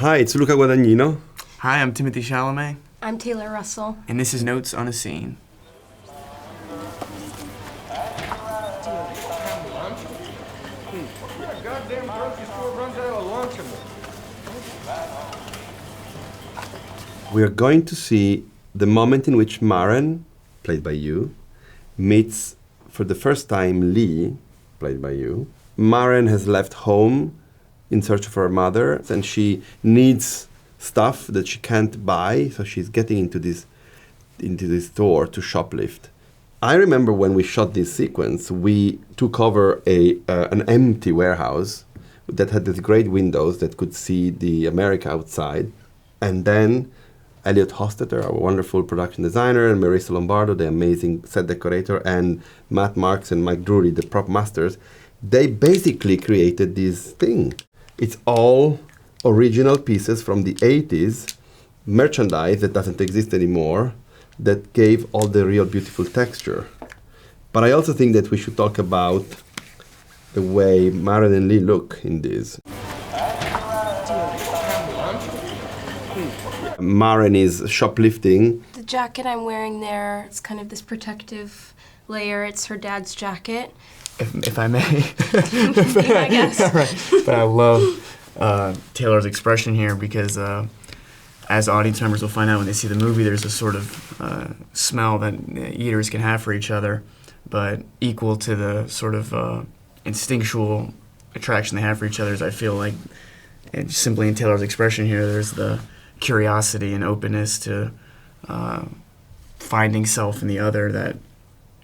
Hi, it's Luca Guadagnino. Hi, I'm Timothée Chalamet. I'm Taylor Russell. And this is Notes on a Scene. We are going to see the moment in which Maren, played by you, meets for the first time Lee, played by you. Maren has left home in search of her mother, and she needs stuff that she can't buy, so she's getting into this store to shoplift. I remember when we shot this sequence, we took over an empty warehouse that had these great windows that could see the America outside, and then Elliot Hostetter, our wonderful production designer, and Marissa Lombardo, the amazing set decorator, and Matt Marks and Mike Drury, the prop masters, they basically created this thing. It's all original pieces from the 80s, merchandise that doesn't exist anymore, that gave all the real beautiful texture. But I also think that we should talk about the way Maren and Lee look in this. Maren is shoplifting. The jacket I'm wearing there, it's kind of this protective layer. It's her dad's jacket. If I may. I guess. Right. But I love Taylor's expression here because as audience members will find out when they see the movie, there's a sort of smell that eaters can have for each other, but equal to the sort of instinctual attraction they have for each other. I feel like, and simply in Taylor's expression here, there's the curiosity and openness to finding self in the other that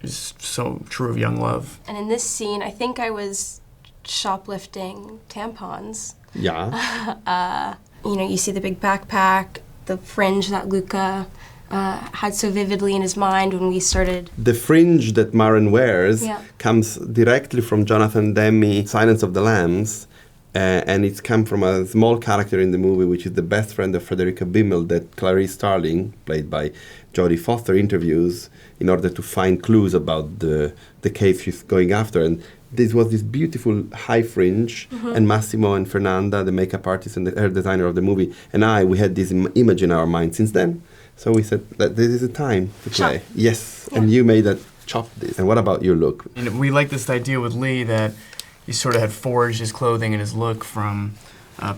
is so true of young love. And in this scene, I think I was shoplifting tampons. Yeah. You see the big backpack, the fringe that Luca had so vividly in his mind when we started. The fringe that Maren wears comes directly from Jonathan Demme's Silence of the Lambs, and it's come from a small character in the movie, which is the best friend of Frederica Bimmel, that Clarice Starling, played by Jodie Foster, interviews in order to find clues about the case she's going after. And this was this beautiful high fringe, and Massimo and Fernanda, the makeup artist and the hair designer of the movie, and we had this image in our mind since then. So we said that this is the time to play. Chop. Yes, and you made that chop this. And what about your look? And we like this idea with Lee that he sort of had forged his clothing and his look from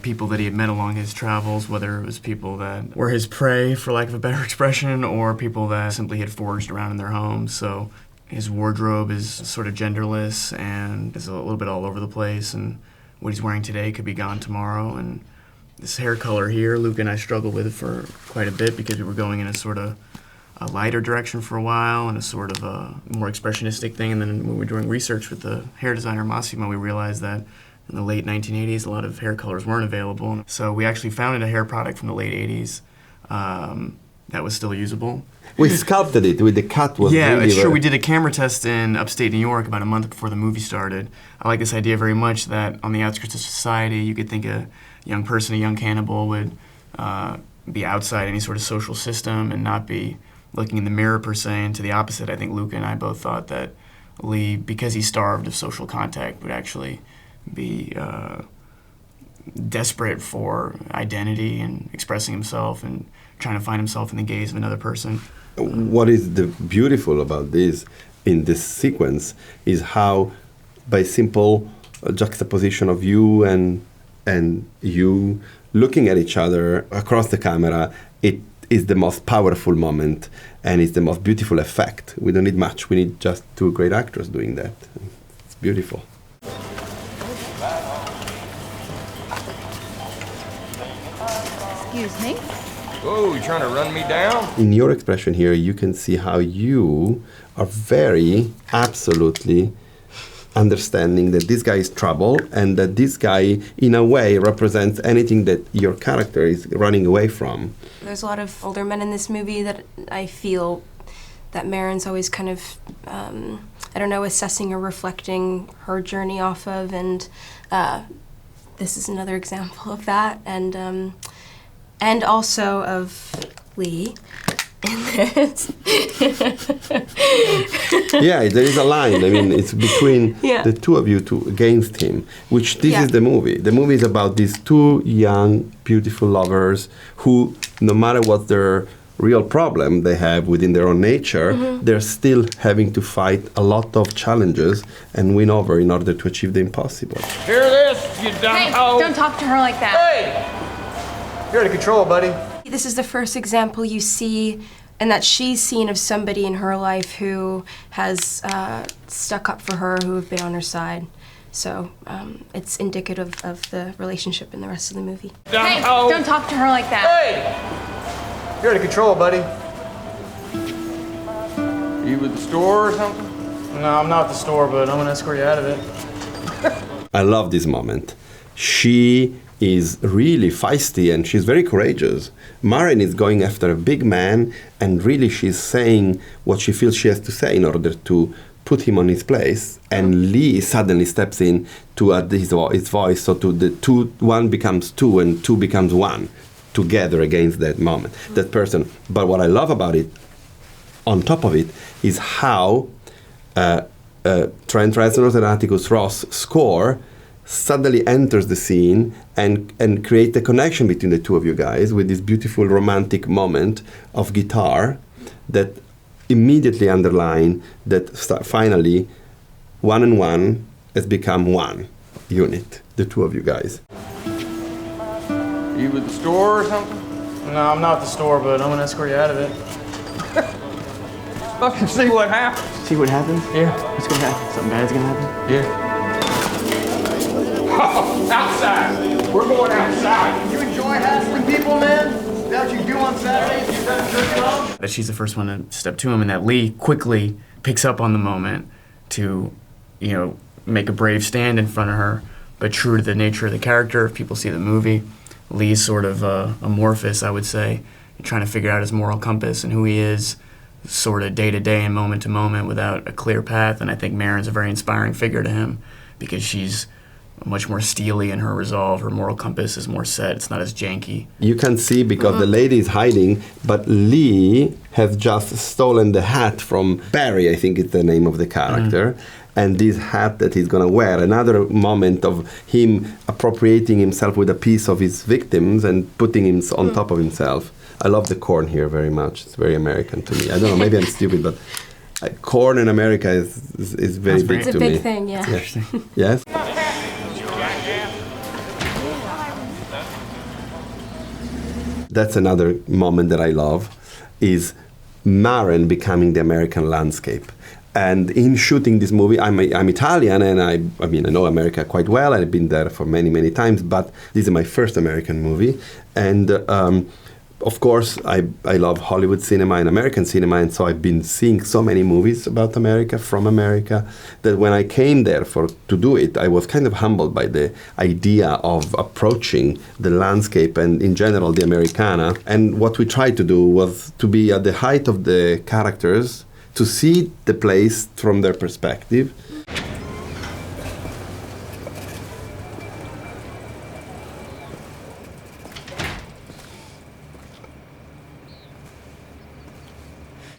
people that he had met along his travels, whether it was people that were his prey, for lack of a better expression, or people that simply had forged around in their homes. So his wardrobe is sort of genderless and is a little bit all over the place, and what he's wearing today could be gone tomorrow. And this hair color here, Luca and I struggled with for quite a bit because we were going in a sort of a lighter direction for a while and a sort of a more expressionistic thing. And then when we were doing research with the hair designer Massimo, we realized that in the late 1980s, a lot of hair colors weren't available. So we actually founded a hair product from the late 80s that was still usable. We sculpted it with the cut. Yeah, it's true. We did a camera test in upstate New York about a month before the movie started. I like this idea very much that on the outskirts of society, you could think a young person, a young cannibal, would be outside any sort of social system and not be looking in the mirror per se. And to the opposite, I think Luca and I both thought that Lee, because he's starved of social contact, would actually be desperate for identity and expressing himself and trying to find himself in the gaze of another person. What is the beautiful about this in this sequence is how, by simple juxtaposition of you and you looking at each other across the camera, it is the most powerful moment and it's the most beautiful effect. We don't need much. We need just two great actors doing that. It's beautiful. Excuse me? Oh, you trying to run me down? In your expression here, you can see how you are very absolutely understanding that this guy is trouble and that this guy, in a way, represents anything that your character is running away from. There's a lot of older men in this movie that I feel that Maren's always kind of, assessing or reflecting her journey off of, and this is another example of that. And also of Lee. in this. Yeah, there is a line. I mean, it's between Yeah. the two of you against him, which this Yeah. is the movie. The movie is about these two young, beautiful lovers who, no matter what their real problem they have within their own nature, they're still having to fight a lot of challenges and win over in order to achieve the impossible. Hear this, you dumb Hey, hoe? don't talk to her like that. Hey! You're out of control, buddy. This is the first example you see and that she's seen of somebody in her life who has stuck up for her, who have been on her side. So it's indicative of the relationship in the rest of the movie. Dumb Hey, hoe. don't talk to her like that. Hey! You're out of control, buddy. You with the store or something? No, I'm not at the store, but I'm gonna escort you out of it. I love this moment. She is really feisty and she's very courageous. Maren is going after a big man and really she's saying what she feels she has to say in order to put him on his place. And Lee suddenly steps in to add his voice, so to the two, one becomes two and two becomes one together against that moment, that person. But what I love about it, on top of it, is how Trent Reznor's and Atticus Ross' score suddenly enters the scene and create a connection between the two of you guys with this beautiful romantic moment of guitar that immediately underline that finally one and one has become one unit, the two of you guys. You with the store or something? No, I'm not at the store, but I'm gonna escort you out of it. Fucking see what happens. See what happens? Yeah. What's gonna happen? Something bad's gonna happen? Yeah. Outside. We're going outside. You enjoy hassling people, man? Is that what you do on Saturdays? You better jerk it off? That she's the first one to step to him, and that Lee quickly picks up on the moment to, you know, make a brave stand in front of her. But true to the nature of the character, if people see the movie, Lee's sort of amorphous, I would say, trying to figure out his moral compass and who he is, sort of day to day and moment to moment without a clear path. And I think Maren's a very inspiring figure to him because she's much more steely in her resolve. Her moral compass is more set. It's not as janky. You can see because the lady is hiding, but Lee has just stolen the hat from Barry, I think it's the name of the character. And this hat that he's going to wear, another moment of him appropriating himself with a piece of his victims and putting him on top of himself. I love the corn here very much. It's very American to me. I don't know, maybe I'm stupid, but corn in America is very big It's to a me. big thing, yeah. Yes? That's another moment that I love, is Maren becoming the American landscape. And in shooting this movie, I'm Italian, and I mean I know America quite well. I've been there for many, many times, but this is my first American movie. And of course, I love Hollywood cinema and American cinema, and so I've been seeing so many movies about America, from America, that when I came there to do it, I was kind of humbled by the idea of approaching the landscape and, in general, the Americana. And what we tried to do was to be at the height of the characters, to see the place from their perspective.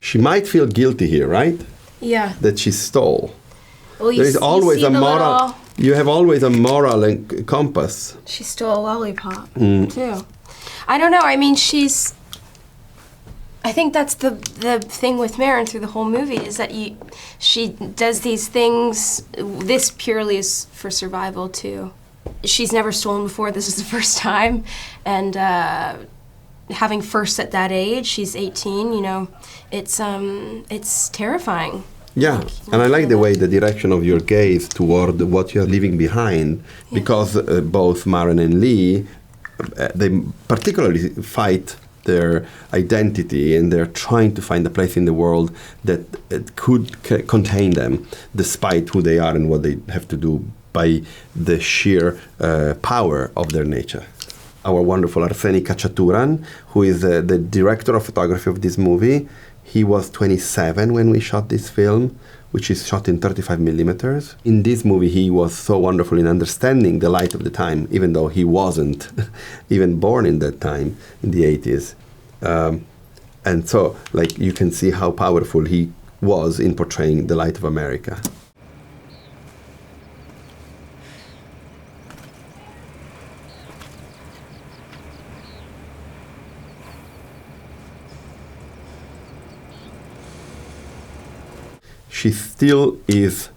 She might feel guilty here, right? Yeah. That she stole. Well, There is always see a the moral. little- You have always a moral compass. She stole a lollipop, too. I don't know. I mean, I think that's the thing with Maren through the whole movie, is that she does these things. This purely is for survival, too. She's never stolen before. This is the first time. And having first at that age, she's 18, you know, it's terrifying. Yeah, and I like the way the direction of your gaze toward what you're leaving behind, because both Maren and Lee, they particularly fight their identity, and they're trying to find a place in the world that could contain them, despite who they are and what they have to do by the sheer power of their nature. Our wonderful Arseni Khachaturan, who is the director of photography of this movie, he was 27 when we shot this film, which is shot in 35 millimeters. In this movie, he was so wonderful in understanding the light of the time, even though he wasn't even born in that time, in the 80s. And so, like, you can see how powerful he was in portraying the light of America. She still is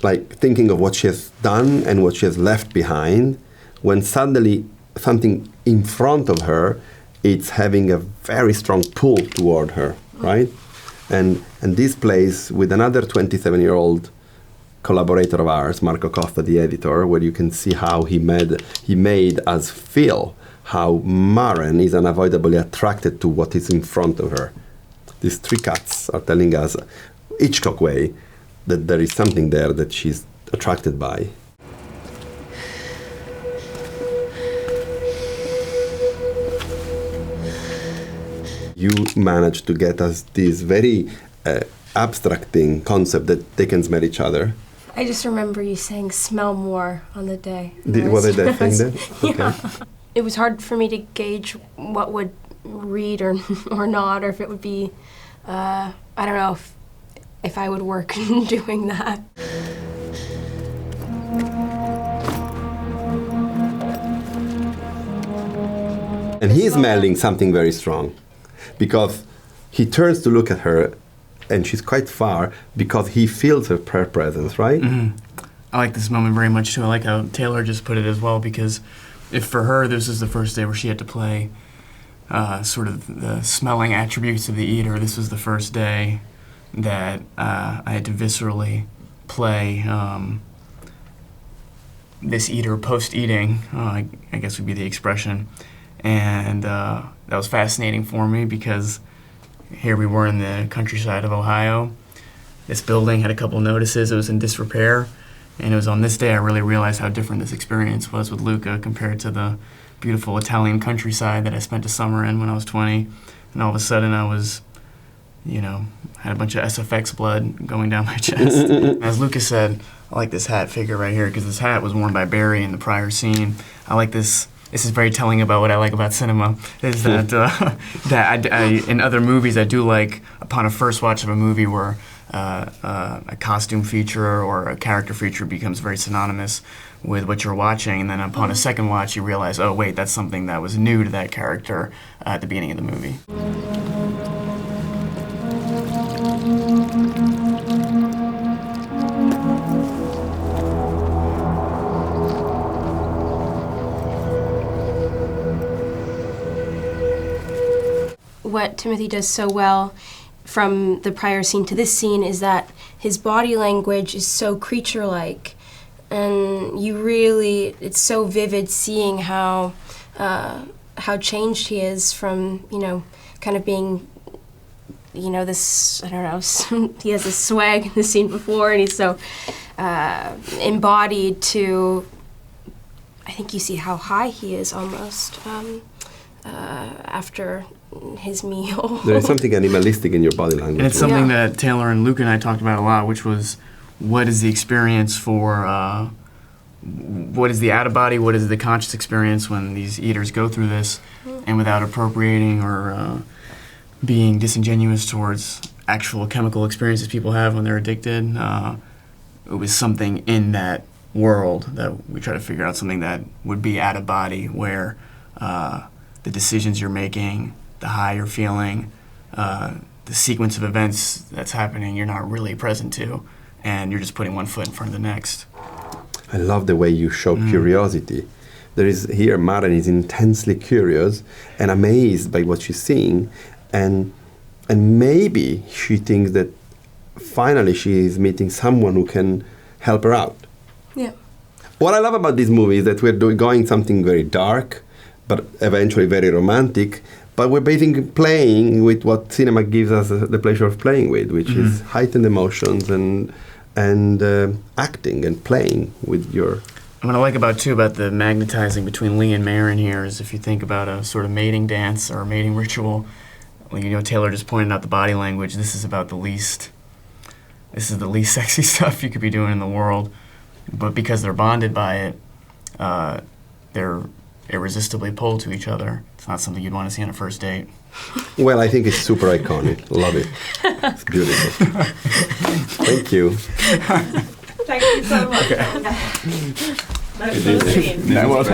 like thinking of what she has done and what she has left behind, when suddenly something in front of her, it's having a very strong pull toward her, right? And this plays with another 27-year-old collaborator of ours, Marco Costa, the editor, where you can see how he made us feel how Maren is unavoidably attracted to what is in front of her. These three cuts are telling us, Hitchcock way, that there is something there that she's attracted by. You managed to get us this very abstracting concept that they can smell each other. I just remember you saying "smell more" on the day. Was it that thing then? Okay. Yeah. It was hard for me to gauge what would read or not, or if it would be, I don't know, if I would work doing that. And he's smelling something very strong, because he turns to look at her and she's quite far because he feels her presence, right? Mm-hmm. I like this moment very much too. I like how Taylor just put it as well, because if for her this is the first day where she had to play sort of the smelling attributes of the eater, this was the first day that I had to viscerally play this eater post-eating, I guess would be the expression. And that was fascinating for me, because here we were in the countryside of Ohio. This building had a couple notices. It was in disrepair. And it was on this day I really realized how different this experience was with Luca compared to the beautiful Italian countryside that I spent a summer in when I was 20. And all of a sudden I was, had a bunch of SFX blood going down my chest. As Luca said, I like this hat figure right here, because this hat was worn by Barry in the prior scene. I like this. This is very telling about what I like about cinema, is that that I, in other movies I do like, upon a first watch of a movie where a costume feature or a character feature becomes very synonymous with what you're watching, and then upon a second watch you realize, oh wait, that's something that was new to that character at the beginning of the movie. What Timothée does so well from the prior scene to this scene is that his body language is so creature-like, and it's so vivid seeing how changed he is from, kind of being, this, I don't know, he has this swag in the scene before, and he's so embodied to, I think you see how high he is almost after his meal. There is something animalistic in your body language. And it's something that Taylor and Luca and I talked about a lot, which was, what is the experience for, what is the out-of-body, what is the conscious experience when these eaters go through this, and without appropriating or being disingenuous towards actual chemical experiences people have when they're addicted. It was something in that world that we try to figure out, something that would be out-of-body, where the decisions you're making, the high you're feeling, the sequence of events that's happening, you're not really present to, and you're just putting one foot in front of the next. I love the way you show curiosity. There is here, Maren is intensely curious and amazed by what she's seeing, and maybe she thinks that finally she is meeting someone who can help her out. Yeah. What I love about this movie is that we're going something very dark, but eventually very romantic, but we're basically playing with what cinema gives us the pleasure of playing with, which is heightened emotions and acting and playing with your... And what I like about the magnetizing between Lee and Maren here is, if you think about a sort of mating dance or a mating ritual, Taylor just pointed out the body language. This is the least sexy stuff you could be doing in the world, but because they're bonded by it, they're irresistibly pull to each other. It's not something you'd want to see on a first date. Well, I think it's super iconic. Love it. It's beautiful. Thank you. Thank you so much. Okay. Nice to see you. That was